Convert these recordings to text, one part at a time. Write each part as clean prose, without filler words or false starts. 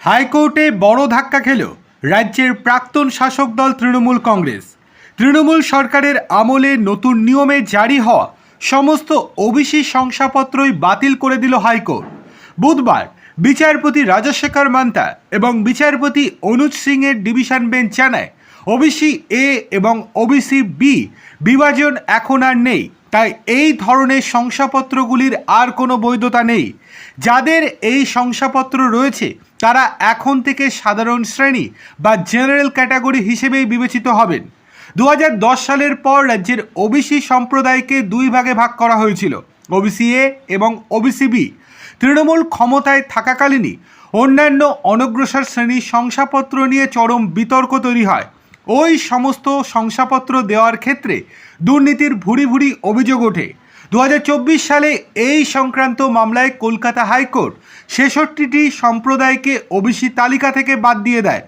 হাইকোর্টে বড় ধাক্কা খেল রাজ্যের প্রাক্তন শাসক দল তৃণমূল কংগ্রেস। তৃণমূল সরকারের আমলে নতুন নিয়মে জারি হওয়া সমস্ত ওবিসি শংসাপত্রই বাতিল করে দিল হাইকোর্ট। বুধবার বিচারপতি রাজশেখর মান্তা এবং বিচারপতি অনুজ সিংয়ের ডিভিশন বেঞ্চ জানায়, ওবিসি এ এবং ওবিসি বি বিভাজন এখন আর নেই, তাই এই ধরনের শংসাপত্রগুলির আর কোনো বৈধতা নেই। যাদের এই শংসাপত্র রয়েছে তারা এখন থেকে সাধারণ শ্রেণী বা জেনারেল ক্যাটাগরি হিসেবেই বিবেচিত হবেন। 2010 সালের পর রাজ্যের ওবিসি সম্প্রদায়কে দুই ভাগে ভাগ করা হয়েছিল, ওবিসি এ এবং ওবিসি বি। তৃণমূল ক্ষমতায় থাকাকালীনই অন্যান্য অনগ্রসর শ্রেণীর শংসাপত্র নিয়ে চরম বিতর্ক তৈরি হয়। ওই সমস্ত শংসাপত্র দেওয়ার ক্ষেত্রে দুর্নীতির ভুরি ভুরি অভিযোগ ওঠে। 2024 সালে এই সংক্রান্ত মামলায় কলকাতা হাইকোর্ট 66টি সম্প্রদায়কে ওবিসি তালিকা থেকে বাদ দিয়ে দেয়।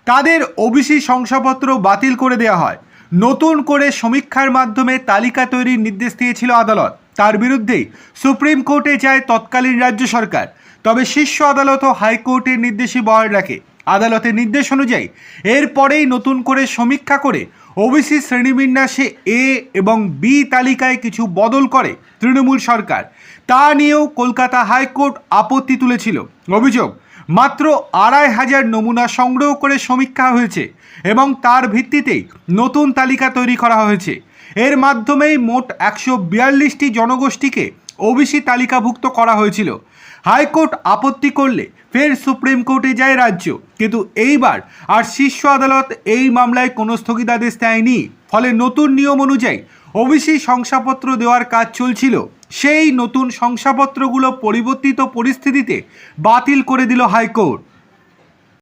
তাদের ওবিসি শংসাপত্র বাতিল করে দেওয়া হয়। নতুন করে সমীক্ষার মাধ্যমে তালিকা তৈরির নির্দেশ দিয়েছিল আদালত। তার বিরুদ্ধেই সুপ্রিম কোর্টে যায় তৎকালীন রাজ্য সরকার। তবে শীর্ষ আদালতও হাইকোর্টের নির্দেশই বহাল রাখে। আদালতের নির্দেশ অনুযায়ী এরপরেই নতুন করে সমীক্ষা করে ওবিসি শ্রেণীবিন্যাসে এ এবং বি তালিকায় কিছু বদল করে তৃণমূল সরকার। তা নিয়েও কলকাতা হাইকোর্ট আপত্তি তুলেছিল। অভিযোগ, মাত্র 2500 নমুনা সংগ্রহ করে সমীক্ষা হয়েছে এবং তার ভিত্তিতেই নতুন তালিকা তৈরি করা হয়েছে। এর মাধ্যমেই মোট 142টি জনগোষ্ঠীকে ওবিসি তালিকাভুক্ত করা হয়েছিল। হাইকোর্ট আপত্তি করলে ফের সুপ্রিম কোর্টে যায় রাজ্য, কিন্তু এইবার আর শীর্ষ আদালত এই মামলায় কোনো স্থগিতাদেশ দেয়নি। ফলে নতুন নিয়ম অনুযায়ী ওবিসি শংসাপত্র দেওয়ার কাজ চলছিল, সেই নতুন শংসাপত্রগুলো পরিবর্তিত পরিস্থিতিতে বাতিল করে দিল হাইকোর্ট।